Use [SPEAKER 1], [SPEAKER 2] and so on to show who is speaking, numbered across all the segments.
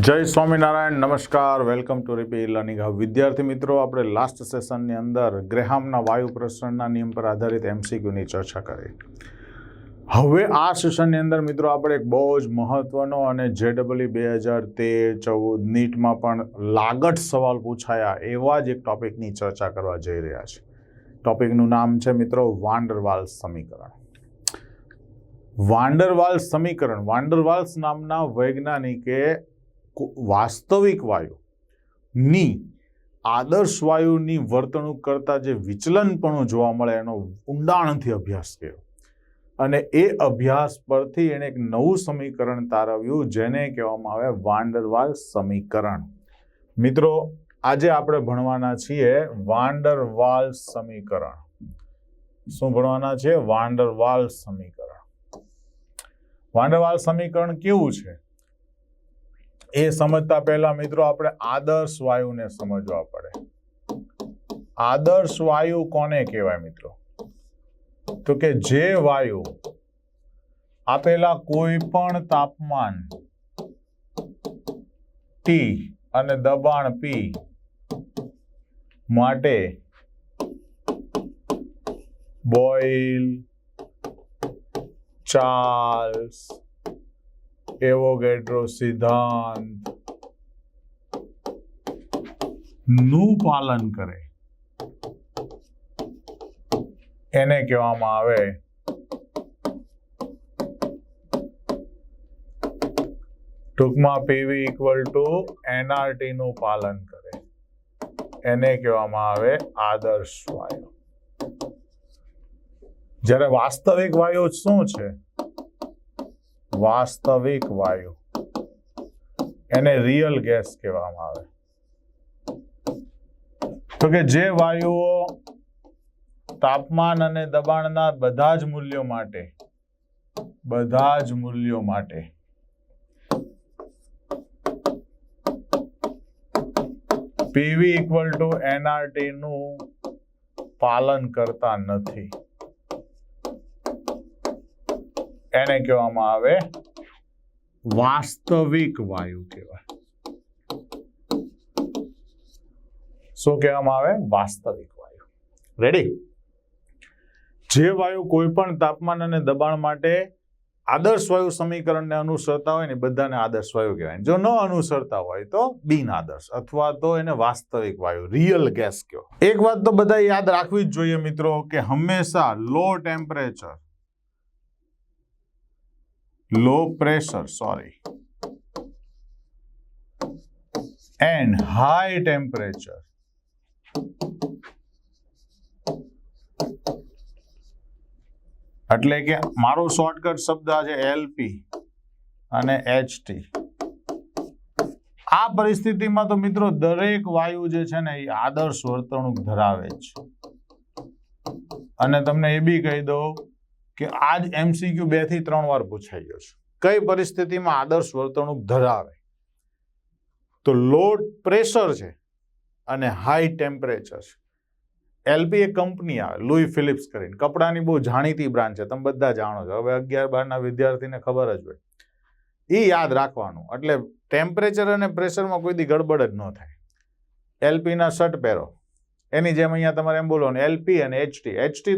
[SPEAKER 1] જય સ્વામિનારાયણ, નમસ્કાર, welcome to રીપી learning hub. વિદ્યાર્થી મિત્રો, આપણે લાસ્ટ સેશનની અંદર ગ્રેહામના વાયુ પ્રસરણના નિયમ પર આધારિત એમસીક્યુની ચર્ચા કરી. હવે આ સેશનની અંદર મિત્રો આપણે એક બહુ જ મહત્વનો અને JEE 2013-14 નીટમાં પણ લાગત સવાલ પૂછાયા એવા જ એક ટોપિકની ચર્ચા કરવા જઈ રહ્યા છે. ટોપિકનું નામ છે મિત્રો વાન ડર વાલ્સ સમીકરણ. વાન ડર વાલ્સ સમીકરણ. વાન ડર વાલ્સ નામના વૈજ્ઞાનિકે વાસ્તવિક વાયુની આદર્શ વાયુની વર્તણૂક કરતા જે વિચલનપણું જોવા મળે એનો ઊંડાણથી અભ્યાસ કર્યો અને એ અભ્યાસ પરથી એણે એક નવું સમીકરણ તારવ્યું જેને કહેવામાં આવે વાન ડર વાલ્સ સમીકરણ. મિત્રો, આજે આપણે ભણવાના છીએ વાન ડર વાલ્સ સમીકરણ. શું ભણવાના છે? વાન ડર વાલ્સ સમીકરણ. વાન ડર વાલ્સ સમીકરણ કેવું છે એ સમજતા પહેલા મિત્રો આપણે આદર્શ વાયુને સમજવા પડે. આદર્શ વાયુ કોને કહેવાય મિત્રો? તો કે જે વાયુ આપેલા કોઈ પણ તાપમાન T અને દબાણ P માટે બોઇલ, ચાર્લ્સ, એવોગેડ્રો સિદ્ધાંત નું પાલન કરે એને કહેવામાં આવે ટૂંકમાં PV = nRT નું પાલન કરે એને કહેવામાં આવે આદર્શ વાયુ. જ્યારે વાસ્તવિક વાયુ શું છે? વાસ્તવિક વાયુ એને રિયલ ગેસ કહેવામાં આવે. તો કે જે વાયુઓ તાપમાન અને દબાણના બધા જ મૂલ્યો માટે PV = nRT નું પાલન કરતા નથી એને કહેવામાં આવે વાસ્તવિક વાયુ કહેવાય. શું કહેવામાં આવે? વાસ્તવિક વાયુ. રેડી? જે વાયુ કોઈ પણ તાપમાન અને દબાણ માટે આદર્શ વાયુ સમીકરણને અનુસરતા હોય ને બધાને આદર્શ વાયુ કહેવાય. જો ન અનુસરતા હોય તો બિન આદર્શ અથવા તો એને વાસ્તવિક વાયુ, રિયલ ગેસ કહો. એક વાત તો બધા યાદ રાખવી જ જોઈએ મિત્રો કે હંમેશા લો pressure and high temperature એટલે કે મારો શોર્ટકટ શબ્દ છે LP અને HT. આ પરિસ્થિતિમાં તો મિત્રો દરેક વાયુ જે છે ને એ આદર્શ વર્તણૂક ધરાવે છે. અને તમને એ બી કહી દઉં કે આજ MCQ 2 થી 3 વાર પૂછાઈ ગયો છે. કઈ પરિસ્થિતિમાં આદર્શ વર્તણૂક ધરાવે? તો લો પ્રેશર છે અને હાઈ ટેમ્પરેચર છે. LP એક કંપની આવે લુઈ ફિલિપ્સ કરીને, કપડાની બહુ જાણીતી બ્રાન્ડ છે, તમે બધા જાણો છો. હવે 11-12 વિદ્યાર્થીને ખબર જ હોય. એ યાદ રાખવાનું. એટલે ટેમ્પરેચર અને પ્રેશરમાં કોઈ દી ગડબડ જ ન થાય. LP ના શર્ટ પહેરો એની જેમ અહીંયા તમારે એમ બોલવાનું LP અને HT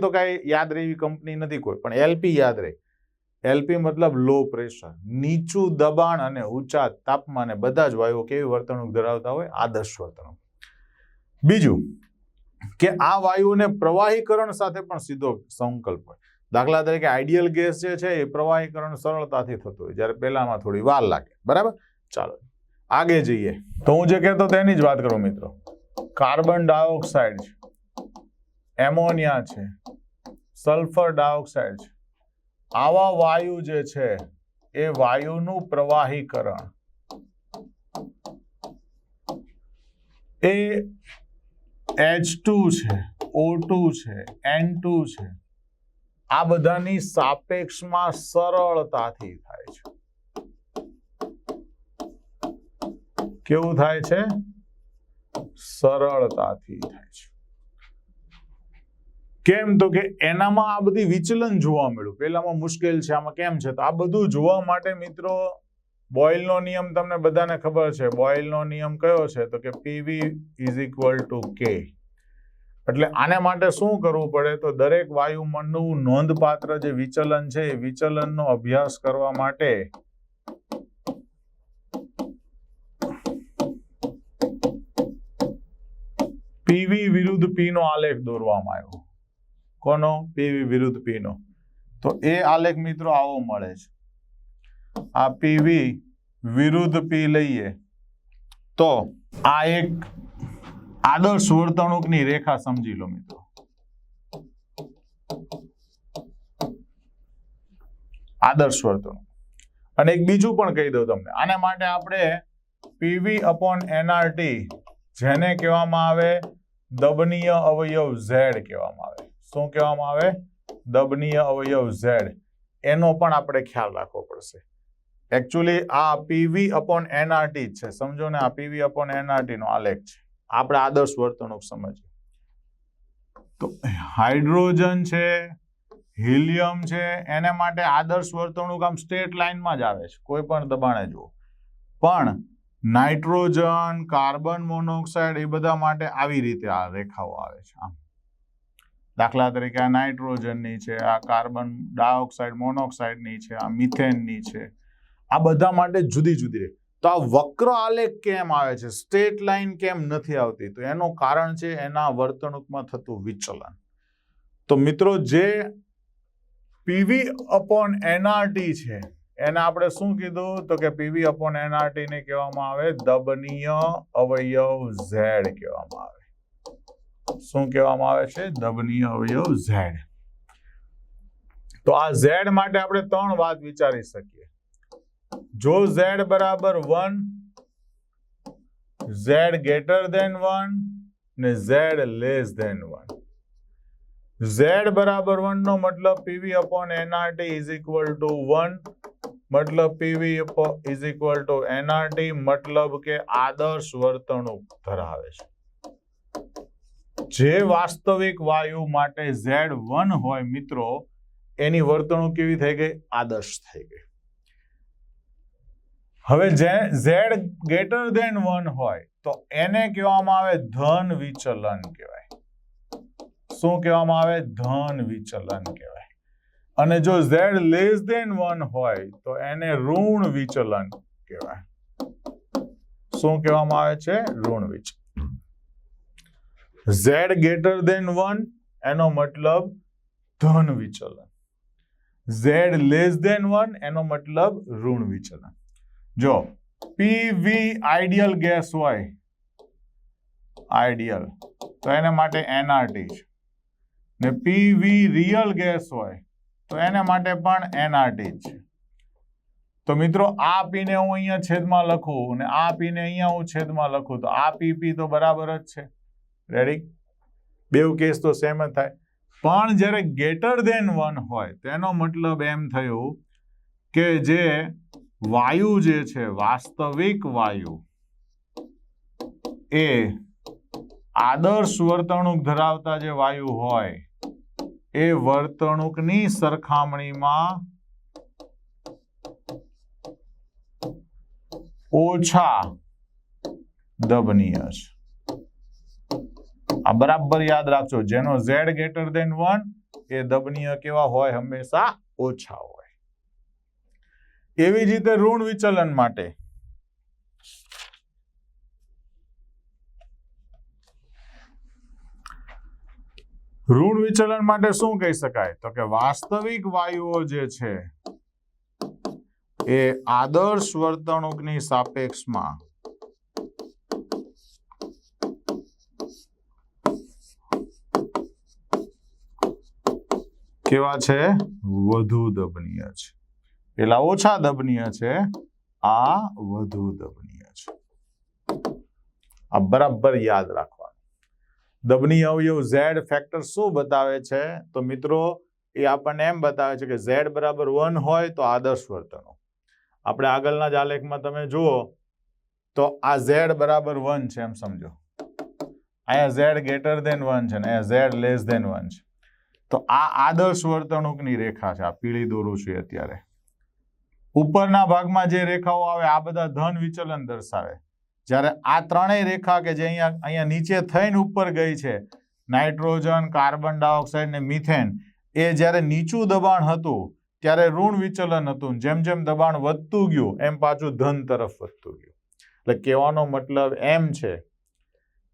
[SPEAKER 1] તો કાંઈ યાદ રહે એવી કંપની નથી કોઈ, પણ LP યાદ રહે. LP મતલબ લો પ્રેશર, નીચું દબાણ અને ઊંચા તાપમાને બધા જ વાયુઓ કેવી વર્તણૂક ધરાવતા હોય? આદર્શ વર્તણૂક. બીજું કે આ વાયુને પ્રવાહીકરણ સાથે પણ સીધો સંકલ્પ હોય. દાખલા તરીકે આઈડિયલ ગેસ જે છે એ પ્રવાહીકરણ સરળતાથી થતું હોય, જ્યારે પહેલામાં થોડી વાર લાગે. બરાબર? ચાલો આગે જઈએ. તો હું જે કહેતો તેની જ વાત કરું મિત્રો. કાર્બન ડાયોક્સાઇડ છે, એમોનિયા છે, સલ્ફર ડાયોક્સાઇડ છે. આવા વાયુ જે છે એ વાયુનું પ્રવાહીકરણ એ H2 છે, O2 છે, N2 છે, આ બધાની સાપેક્ષમાં સરળતાથી થાય છે. કેવું થાય છે? સરળતાથી થાય છે. કેમ? તો કે એનામાં આ બધી વિચલન જોવા મળ્યું. પેલામાં મુશ્કેલ છે, આમાં કેમ છે? તો આ બધું જોવા માટે મિત્રો બોયલનો નિયમ તમને બધાને ખબર છે. બોયલનો નિયમ કયો છે? તો કે PV = K. એટલે આને માટે શું કરવું પડે? તો દરેક વાયુમંડળનું નોંધપાત્ર જે વિચલન છે એ વિચલનનો અભ્યાસ કરવા માટે PV વિરુદ્ધ P નો આલેખ દોરવામાં આવ્યો. કોનો? PV વિરુદ્ધ P નો. તો એ આલેખ મિત્રો આવો મળે છે. આ PV વિરુદ્ધ P લઈએ તો આ એક આદર્શ વર્તણૂકની રેખા સમજી લો મિત્રો. આદર્શ વર્તણૂક. અને એક બીજું પણ કહી દઉં તમને. આને માટે આપણે PV/nRT જેને કહેવામાં આવે દબનીય અવયવ Z કહેવામાં આવે. શું કહેવામાં આવે? દબનીય અવયવ Z. એનો પણ આપણે ખ્યાલ રાખવો પડશે. એકચ્યુઅલી આ PV/nRT છે. સમજો ને, આ PV/nRT નો આલેખ છે. આપણે આદર્શ વર્તણૂક સમજીએ તો હાઇડ્રોજન છે, હિલિયમ છે, એને માટે આદર્શ વર્તણૂક આમ સ્ટ્રેટ લાઇનમાં જ આવે છે, કોઈ પણ દબાણે જુઓ. પણ નાઇટ્રોજન, કાર્બન મોનોક્સાઇડ એ બધા માટે આવી રીતે આ રેખાઓ આવે છે. આમ દાખલા તરીકે આ નાઇટ્રોજનની છે, આ કાર્બન ડાયોક્સાઇડ મોનોક્સાઇડની છે, આ મિથેનની છે. આ બધા માટે જુદી જુદી રેખા. તો આ વક્ર આલેખ કેમ આવે છે, સ્ટ્રેટ લાઇન કેમ નથી આવતી? તો એનું કારણ છે એના વર્તણૂકમાં થતું વિચલન. તો મિત્રો જે PV/nRT છે એને આપણે શું કીધું? તો કે PV/nRT ને કહેવામાં આવે દબનીય અવયવ Z કહેવામાં આવે. શું કહેવામાં આવે છે? દબનીય અવયવ Z. તો આ Z માટે આપણે ત્રણ વાત વિચારી શકીએ. જો Z બરાબર 1, Z greater than 1 ને Z less than 1. Z બરાબર 1 નો મતલબ PV/nRT = 1, મતલબ PV/nRT મતલબ કે આદર્શ વર્તણૂક ધરાવે છે. જે વાસ્તવિક વાયુ માટે Z1 હોય મિત્રો, એની વર્તણૂક કેવી થઈ ગઈ? આદર્શ થઈ ગઈ. હવે Z greater than 1 હોય તો એને કહેવામાં આવે ધન વિચલન કહેવાય. શું કહેવામાં આવે? ધન વિચલન કહેવાય. અને જો Z less than 1 હોય તો એને ઋણ વિચલન કહેવાય. શું કહેવામાં આવે છે? ઋણ વિચલન. Z greater than 1 એનો મતલબ ધન વિચલન. Z less than 1 એનો મતલબ ઋણ વિચલન. જો PV આઈડિયલ ગેસ હોય, આઈડિયલ, તો એને માટે nRT છે. ને PV રિયલ ગેસ હોય તો એને માટે પણ nRT છે. તો મિત્રો આ P ને હું અહીંયા છેદમાં લખું અને આ P ને અહીંયા હું છેદમાં લખું તો આ PP તો બરાબર જ છે. રેડી? બેવ કેસ તો સેમ જ થાય. પણ જ્યારે ગ્રેટર ધેન 1 હોય તેનો મતલબ એમ થયું કે જે વાયુ જે છે, વાસ્તવિક વાયુ, એ આદર્શ વર્તણૂક ધરાવતા જે વાયુ હોય એ વર્તણૂકની સરખામણીમાં ઓછા દબનીય છે. આ બરાબર યાદ રાખજો. જેનો Z greater than 1 એ દબનીય કેવા હોય? હંમેશા ઓછા હોય. એવી જ રીતે ઋણ વિચલન માટે શું કહી શકાય? તો કે વાસ્તવિક વાયુઓ જે છે એ આદર્શ વર્તણૂકની સાપેક્ષમાં કેવા છે? વધુ દબનીય છે. પેલા ઓછા દબનીય છે, આ વધુ દબનીય છે. આ બરાબર યાદ રાખવાનું. દબનીય અવયવ Z ફેક્ટર શું બતાવે છે? તો મિત્રો એ આપણને એમ બતાવે છે કે Z બરાબર 1 હોય તો આદર્શ વર્તણૂક. આપણે આગળના જ આલેખમાં તમે જુઓ તો આ Z બરાબર 1 છે એમ સમજો. અહીંયા Z greater than 1 છે ને અહીંયા Z less than 1 છે. તો આ આદર્શ વર્તણૂકની રેખા છે. આ પીળી દોરું છું અત્યારે. ઉપરના ભાગમાં જે રેખાઓ આવે આ બધા ધન વિચલન દર્શાવે. જ્યારે આ ત્રણેય રેખા કે જે અહીંયા નીચે થઈને ઉપર ગઈ છે, નાઇટ્રોજન, કાર્બન ડાયોક્સાઇડ ને મિથેન, એ જ્યારે નીચું દબાણ હતું ત્યારે ઋણ વિચલન હતું. જેમ જેમ દબાણ વધતું ગયું એમ પાછું ધન તરફ વધતું ગયું. એટલે કહેવાનો મતલબ એમ છે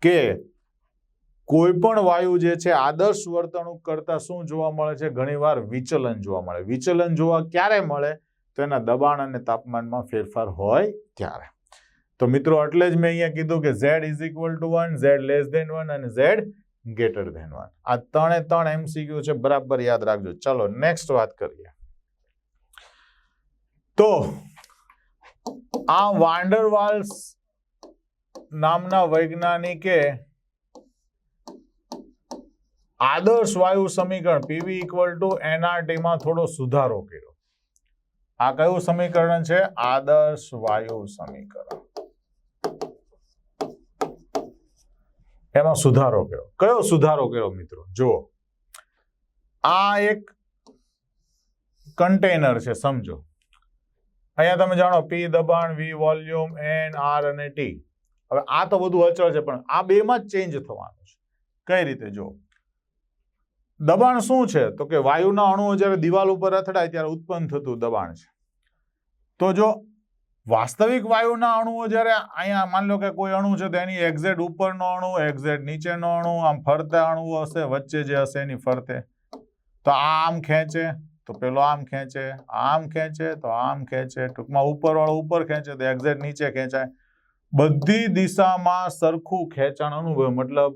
[SPEAKER 1] કે કોઈ પણ વાયુ જે છે આદર્શ વર્તણૂક કરતા શું જોવા મળે છે? ઘણીવાર વિચલન જોવા મળે. વિચલન જોવા ક્યારે મળે? તો એના દબાણ અને તાપમાનમાં ફેરફાર હોય ત્યારે. તો મિત્રો એટલે જ મેં અહીંયા કીધું કે Z is equal to 1, Z less than 1 અને Z ગ્રેટર ધેન 1. આ ત્રણે ત્રણ MCQ છે, બરાબર યાદ રાખજો. ચલો નેક્સ્ટ વાત કરીએ. તો આ વાન ડર વાલ્સ નામના વૈજ્ઞાનિકે આદર્શ વાયુ સમીકરણ PV ઇક્વલ ટુ nRT માં થોડો સુધારો કર્યો. આ કયું સમીકરણ છે? આદર્શ વાયુ સમીકરણ. એમાં સુધારો કર્યો. કયો સુધારો કર્યો મિત્રો? જુઓ, આ એક કન્ટેનર છે, સમજો. અહીંયા તમે જાણો P દબાણ, V વોલ્યુમ, N R અને T. હવે આ તો બધું અચળ છે, પણ આ બેમાં જ ચેન્જ થવાનું છે. કઈ રીતે? જો, દબાણ શું છે? તો કે વાયુના અણુઓ જ્યારે દિવાલ ઉપર અથડાય ત્યારે ઉત્પન્ન થતું દબાણ છે. તો જો વાસ્તવિક વાયુના અણુઓ જ્યારે અહીંયા માની લો કે કોઈ અણુ છે તો એની એક્ઝેટ ઉપરનો અણુ, એક્ઝેટ નીચેનો અણુ, આમ ફરતા અણુઓ હશે, વચ્ચે જે હશે એની ફરતે. તો આમ ખેંચે તો પેલો આમ ખેંચે, આમ ખેંચે તો આમ ખેંચે, ટૂંકમાં ઉપરવાળો ઉપર ખેંચે તો એક્ઝેટ નીચે ખેંચાય. બધી દિશામાં સરખું ખેંચાણ અનુભવે. મતલબ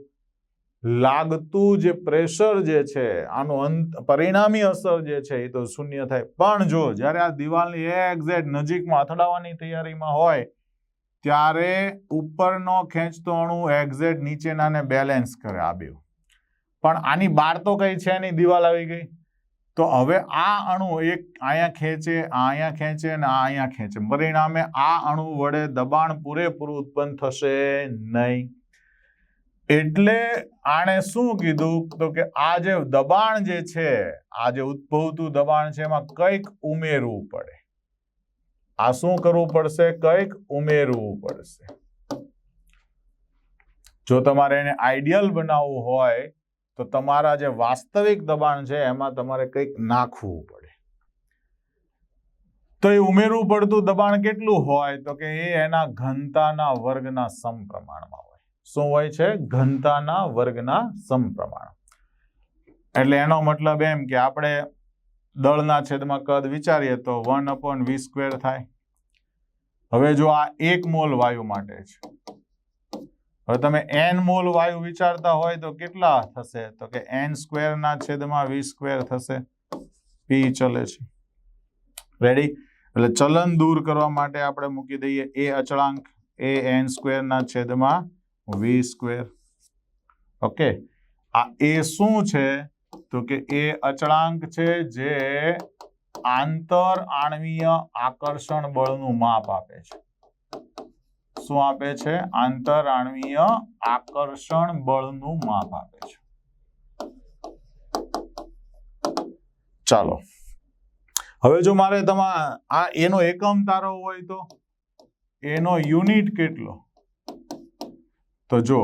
[SPEAKER 1] લાગતું જે પ્રેશર જે છે, આનું પરિણામી અસર જે છે એ તો શૂન્ય થાય. પણ જો જ્યારે આ દિવાલની એક્ઝેક્ટ નજીકમાં અથડાવાની તૈયારીમાં હોય ત્યારે ઉપરનો ખેંચતો અણુ એક્ઝેક્ટ નીચેનાને બેલેન્સ કરે. આ બે પણ આની બહાર તો કઈ છે નહીં, દિવાલ આવી ગઈ. તો હવે આ અણુ એક અહીંયા ખેંચે, અહીંયા ખેંચે અને અહીંયા ખેંચે. પરિણામે આ અણુ વડે દબાણ પૂરેપૂરું ઉત્પન્ન થશે નહીં. એટલે આણે શું કીધું? તો કે આ જે દબાણ જે છે, આ જે ઉદ્ભવતું દબાણ છે, એમાં કંઈક ઉમેરવું પડે. આ શું કરવું પડશે? કંઈક ઉમેરવું પડશે. જો તમારે એને આઈડિયલ બનાવવું હોય તો તમારા જે વાસ્તવિક દબાણ છે એમાં તમારે કંઈક નાખવું પડે. તો એ ઉમેરવું પડતું દબાણ કેટલું હોય? તો કે એ એના ઘનતાના વર્ગના સમપ્રમાણમાં હોય. શું હોય છે? ઘનતાના વર્ગના સમપ્રમાણ. એટલે એનો મતલબ એમ કે આપણે દળના છેદમાં કદ વિચારીએ તો 1/v² થાય. હવે જો આ 1 મોલ વાયુ માટે છે, હવે તમે n મોલ વાયુ વિચારતા હોય તો કેટલા થશે? તો કે n² ના છેદમાં v² થશે. p ચલે છે. રેડી? એટલે ચલન દૂર કરવા માટે આપણે મૂકી દઈએ એ અચળાંક, એ n² ના છેદમાં v². ઓકે, આ એ શું છે? તો કે એ અચળાંક છે જે આંતર આણ્વીય આકર્ષણ બળનું માપ આપે છે. શું આપે છે? આંતર આણ્વીય આકર્ષણ બળનું માપ આપે છે. ચાલો, હવે જો મારે આ એનો એકમ તારો હોય તો એનો યુનિટ કેટલો? તો જો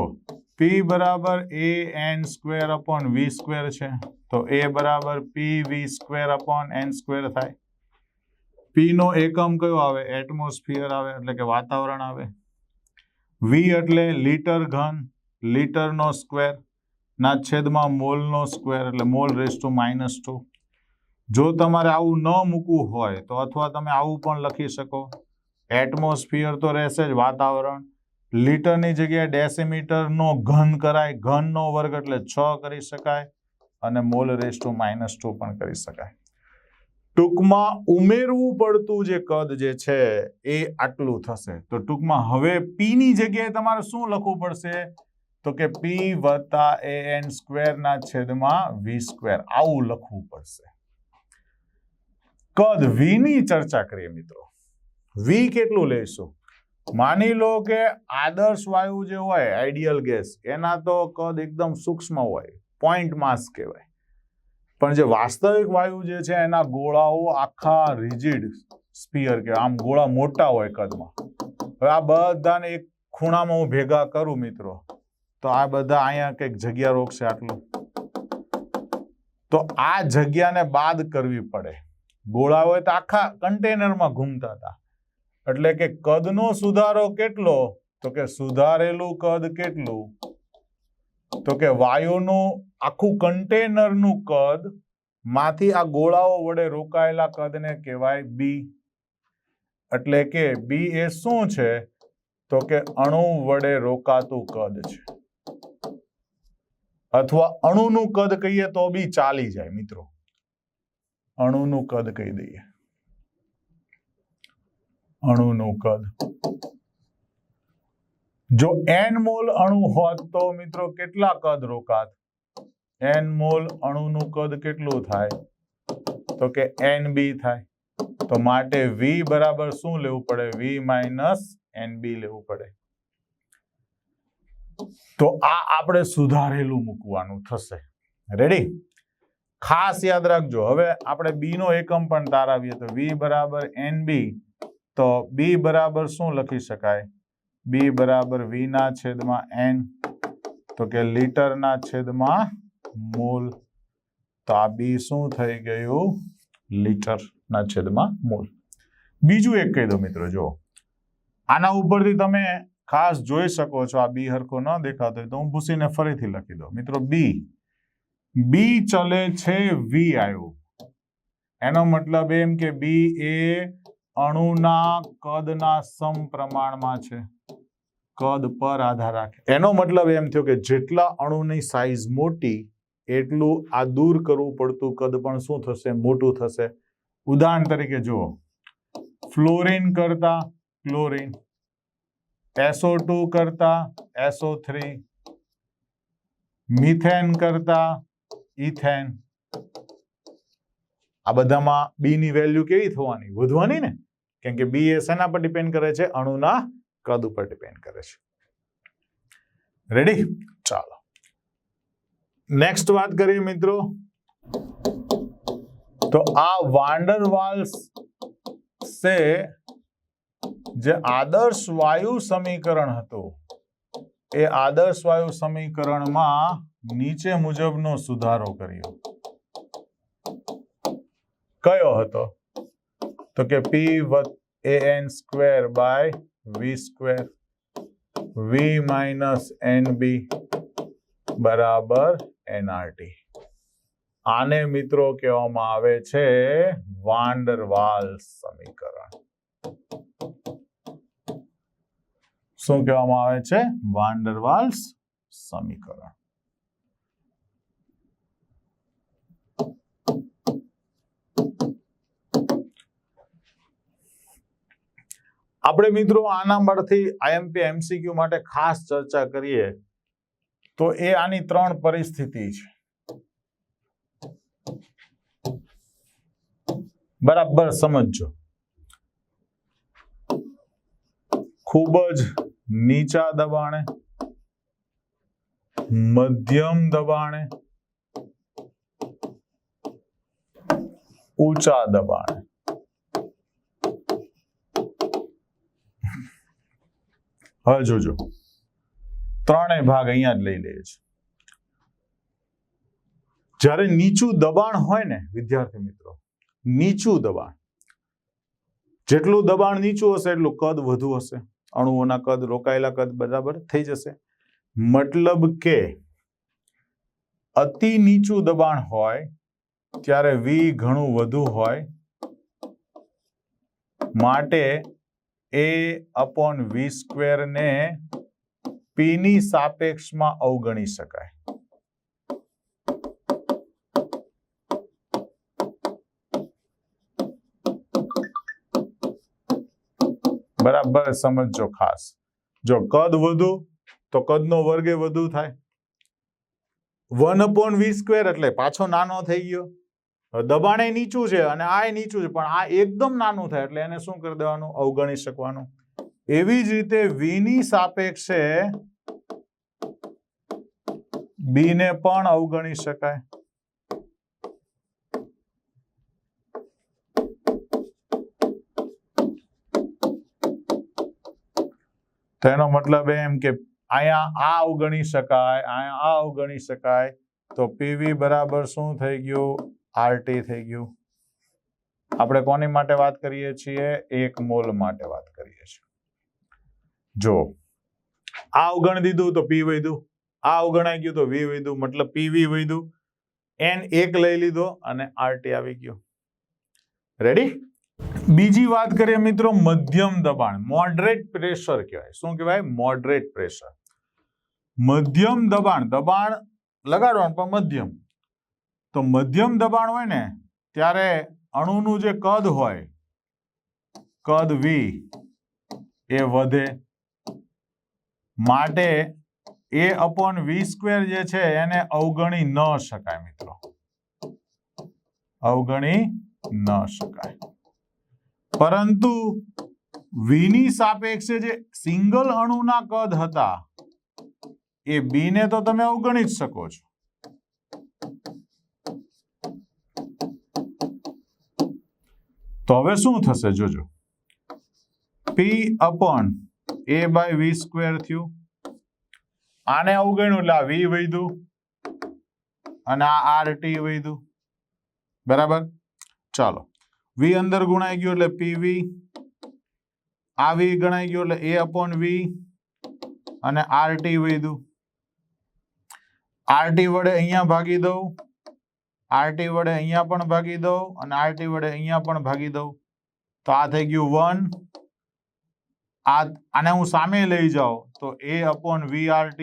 [SPEAKER 1] P બરાબર AN²/v² છે, તો A બરાબર PV²/n² થાય. P નો એકમ કયો આવે? એટમોસ્ફિયર આવે, એટલે કે વાતાવરણ આવે. V એટલે લીટર ઘન, લીટરનો સ્ક્વેર ના છેદમાં મોલનો સ્ક્વેર, એટલે mol⁻². જો તમારે આવું ન મૂકવું હોય તો અથવા તમે આવું પણ લખી શકો. એટમોસ્ફિયર તો રહેશે જ, વાતાવરણ. લીટરની જગ્યાએ ડેસીમીટરનો ઘન કરાય, ઘનનો વર્ગ એટલે 6 કરી શકાય, અને mol⁻² પણ કરી શકાય. ટૂંકમાં ઉમેરવું પડતું જે કદ જે છે એ આટલું થશે. તો ટૂંકમાં હવે P ની જગ્યાએ તમારે શું લખવું પડશે? તો કે P વત્તા AN² ના છેદમાં v². આવું લખવું પડશે. કદ V ની ચર્ચા કરીએ મિત્રો. V કેટલું લઈશું? માની લો કે આદર્શ વાયુ જે હોય, આઈડિયલ ગેસ, એના તો કદ એકદમ સૂક્ષ્મ હોય, પોઈન્ટ માસ કહેવાય. પણ જે વાસ્તવિક વાયુ જે છે એના ગોળાઓ આખા રિજિડ સ્ફિયર કે આમ ગોળા મોટા હોય કદમાં. હવે આ બધાને એક ખૂણામાં હું ભેગા કરું મિત્રો, તો આ બધા અહીંયા કંઈક જગ્યા રોકશે આટલું. તો આ જગ્યાને બાદ કરવી પડે. ગોળા હોય તો આખા કન્ટેનરમાં ઘૂમતા હતા. એટલે કે કદનો સુધારો કેટલો? તો કે સુધારેલું કદ કેટલું? તો કે વાયુનું આખું કન્ટેનરનું કદ માંથી આ ગોળાઓ વડે રોકાયેલા કદને કહેવાય બી. એટલે કે બી એ શું છે? તો કે અણુ વડે રોકાતું કદ છે. અથવા અણુનું કદ કહીએ તો બી ચાલી જાય મિત્રો. અણુનું કદ કહી દઈએ. અણુનું કદ. જો n મોલ અણુ હોત તો મિત્રો કેટલા કદ રોકાત? n મોલ અણુનું કદ કેટલું થાય? તો કે nb થાય. તો માટે v બરાબર શું લેવું પડે? v માઇનસ nb લેવું પડે. તો આ આપણે સુધારેલું મૂકવાનું થશે. રેડી? ખાસ યાદ રાખજો. હવે આપણે બી નો એકમ પણ તારાવીએ તો v બરાબર nb. તો b બરાબર શું લખી શકાય? b બરાબર v ના છેદમાં n. તો કે લીટરના છેદમાં મોલ. તો આ b શું થઈ ગયું? લીટરના છેદમાં મોલ. બીજું એક કહી દો મિત્રો. જો આના ઉપરથી તમે ખાસ જોઈ શકો છો, આ બી હરખો ન દેખાતો હોય તો હું ભૂસીને ફરીથી લખી દઉં મિત્રો. બી ચલે છે વી આવ્યું. એનો મતલબ એમ કે બી એ અણુના કદના સમપ્રમાણમાં છે. કદ પર આધાર રાખે. એનો મતલબ એમ થયો કે જેટલા અણુની સાઈઝ મોટી એટલું આ દૂર કરવું પડતું કદ પણ શું થશે? મોટું થશે. ઉદાહરણ તરીકે જુઓ, ફ્લોરિન કરતા ક્લોરિન, SO2 કરતા SO3, મિથેન કરતા ઇથેન. આ બધામાં બી ની વેલ્યુ કેવી થવાની? વધવાની ને. કેમ કે બી એ શેના પર ડિપેન્ડ કરે છે? અણુના કદ ઉપર ડિપેન્ડ કરે છે. રેડી? ચાલો નેક્સ્ટ વાત કરીએ મિત્રો. તો આ વાન ડર વાલ્સ સે જે આદર્શ વાયુ સમીકરણ હતું, એ આદર્શ વાયુ સમીકરણમાં નીચે મુજબનો સુધારો કર્યો. કયો હતો? તો કે P(an²/v²) v માઇનસ nb બરાબર nRT. આને મિત્રો કહેવામાં આવે છે વાન ડર વાલ્સ સમીકરણ. શું કહેવામાં આવે છે? વાન ડર વાલ્સ સમીકરણ. આપણે મિત્રો આના પરથી આઈએમપી એમસીક્યુ માટે ખાસ ચર્ચા કરીએ તો એ આની ત્રણ પરિસ્થિતિ છે. બરાબર સમજજો. ખૂબ જ નીચા દબાણે, મધ્યમ દબાણે, ઊંચા દબાણે. હવે જોજો, ત્રણેય ભાગ અહીંયા જ લઈ લઈએ છીએ. જ્યારે નીચું દબાણ હોય ને વિદ્યાર્થી મિત્રો, નીચું દબાણ, જેટલું દબાણ નીચું હશે એટલું કદ વધુ હશે. અણુઓના કદ, રોકાયેલા કદ બરાબર થઈ જશે. મતલબ કે અતિ નીચું દબાણ હોય ત્યારે વી ઘણું વધુ હોય, માટે A/v² ને P ની સાપેક્ષમાં અવગણી શકાય. બરાબર સમજો ખાસ. જો કદ વધુ તો કદનો વર્ગ એ વધુ થાય. 1/v² એટલે પાછો નાનો થઈ ગયો. દબાણ એ નીચું છે અને આ નીચું છે, પણ આ એકદમ નાનું થાય એટલે એને શું કરી દેવાનું? અવગણી શકવાનું. એવી જ રીતે v ની સાપેક્ષે b ને પણ અવગણી શકાય. તો એનો મતલબ એમ કે અહીંયા આ અવગણી શકાય, અહીંયા આ અવગણી શકાય, તો પીવી બરાબર શું થઈ ગયું? આરટી થઈ ગયું. આપણે કોની માટે વાત કરીએ છીએ? 1 મોલ માટે વાત કરીએ છીએ. જો આ અવગણ દીધું તો પી વધ્યું, આ અવગણાઈ ગયું તો વી વધ્યું, મતલબ પીવી વધ્યું, N1 લઈ લીધો અને આરટી આવી ગયો. રેડી? બીજી વાત કરીએ મિત્રો, મધ્યમ દબાણ, મોડરેટ પ્રેશર કહેવાય. શું કહેવાય? Moderate pressure. મધ્યમ દબાણ, દબાણ લગાડવાનું પણ મધ્યમ. તો મધ્યમ દબાણ હોય ને ત્યારે અણુનું જે કદ હોય, કદ V એ વધે, માટે A/V² જે છે એને અવગણી ન શકાય મિત્રો, અવગણી ન શકાય. પરંતુ V ની સાપેક્ષે જે સિંગલ અણુના કદ હતા એ B ને તો તમે અવગણી જ શકો છો. તો હવે શું થશે જોજો, P/A/V² થયું, આને અવગણ્યું એટલે આ V વધ્યું અને આ RT વધ્યું. બરાબર? ચાલો, V અંદર ગુણાઈ ગયો એટલે PV, આ V ગણાઈ ગયો એટલે A/V અને RT વધ્યું. RT વડે અહીંયા ભાગી દઉં, RT વડે અહીંયા પણ ભાગી દઉં અને RT વડે અહીંયા પણ ભાગી દઉં, તો આ થઈ ગયું 1. આને હું સામે લઈ જાઉં તો A/VRT.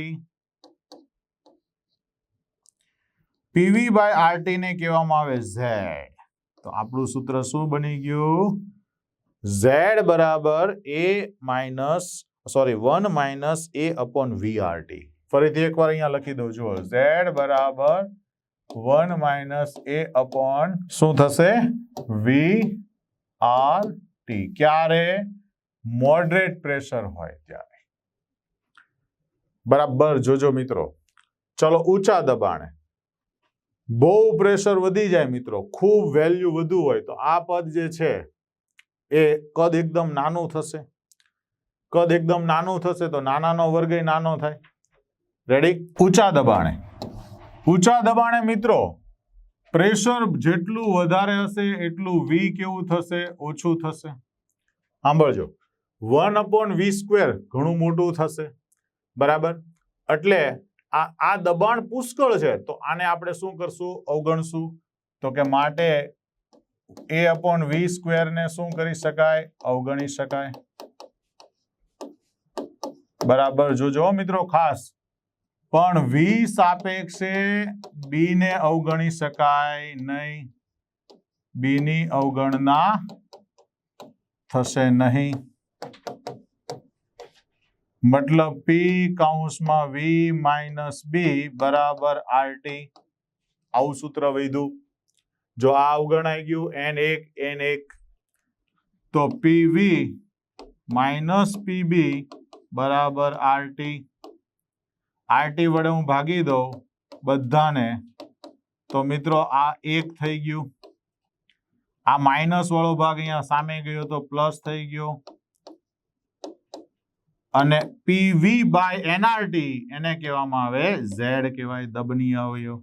[SPEAKER 1] PV/RT ને કહેવામાં આવે Z. તો આપણું સૂત્ર શું બની ગયું? Z બરાબર 1 A/VRT. ફરીથી એકવાર અહીંયા લખી દઉં, જુઓ, Z બરાબર 1 - શું થશે? VRT. ક્યારે? મોડરેટ પ્રેશર હોય ત્યારે. બરાબર જોજો મિત્રો. ચલો, ઊંચા દબાણે બહુ પ્રેશર વધી જાય મિત્રો, ખૂબ વેલ્યુ વધુ હોય તો આ પદ જે છે એ કદ એકદમ નાનું થશે. કદ એકદમ નાનું થશે તો નાનાનો વર્ગ નાનો થાય. રેડી? ઊંચા દબાણે, ઊંચા દબાણે મિત્રો પ્રેશર જેટલું વધારે હશે એટલું V કેવું થશે? ઓછું થશે. સાંભળજો, 1/V² ઘણું મોટું થશે. બરાબર? એટલે આ દબાણ પુષ્કળ છે તો આને આપણે શું કરશું? અવગણશું. તો કે માટે A/V² ને શું કરી શકાય? અવગણી શકાય. બરાબર જોજો મિત્રો ખાસ, પણ V સાપેક્ષે B ને અવગણી શકાય નહીં. B ની અવગણના થશે નહીં. મતલબ P/V - B બરાબર RT. આવું સૂત્ર વધ્યું. જો આ અવગણાઈ ગયું N1 તો PV - PB બરાબર RT. RT વડે હું ભાગી દઉં બધાને તો મિત્રો આ 1 થઈ ગયું. આ માઇનસ વાળો ભાગ અહીંયા સામે ગયો તો પ્લસ થઈ ગયો. અને PV/NRT એને કહેવામાં આવે Z કહેવાય, દબનીય અવયવ.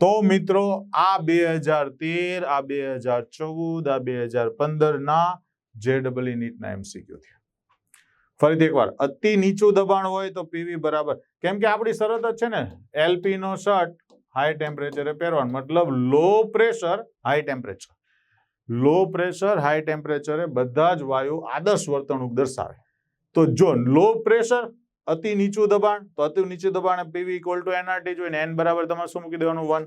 [SPEAKER 1] તો મિત્રો આ 2013, આ 2014, આ 2015 ના JEE નીટના MCQ થયા. ફરીથી એકવાર, અતિ નીચું દબાણ હોય તો PV બરાબર, કેમ કે આપણી શરત જ છે ને LP નો શર્ટ હાઈ ટેમ્પરેચરે પહેરવાનો, મતલબ low pressure high temperature. Low pressure high ટેમ્પરેચરે બધા જ વાયુ આદર્શ વર્તણૂક દર્શાવે. તો જો લો પ્રેશર અતિ નીચું દબાણ તો અતિ નીચું દબાણ PV = NRT જોઈને N બરાબર તમારે શું મૂકી દેવાનું? 1.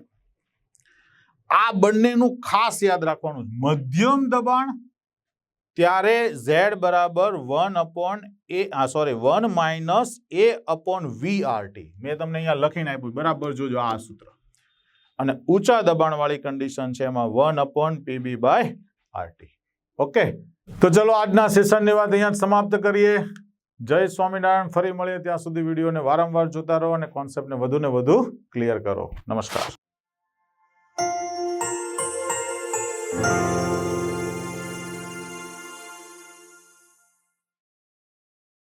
[SPEAKER 1] આ બંનેનું ખાસ યાદ રાખવાનું. મધ્યમ દબાણ ત્યારે Z બરાબર 1 - A/VRT. મેં તમને અહીંયા લખીને આપ્યું, બરાબર જોજો આ સૂત્ર. અને ઊંચા દબાણ વાળી કન્ડિશન છે એમાં 1/PB/RT. ઓકે, તો ચલો આજના સેશનની વાત અહીંયા સમાપ્ત કરીએ. જય સ્વામિનારાયણ. ફરી મળીએ, ત્યાં સુધી વિડીયોને વારંવાર જોતા રહો અને કોન્સેપ્ટને વધુ ને વધુ ક્લિયર કરો. નમસ્કાર.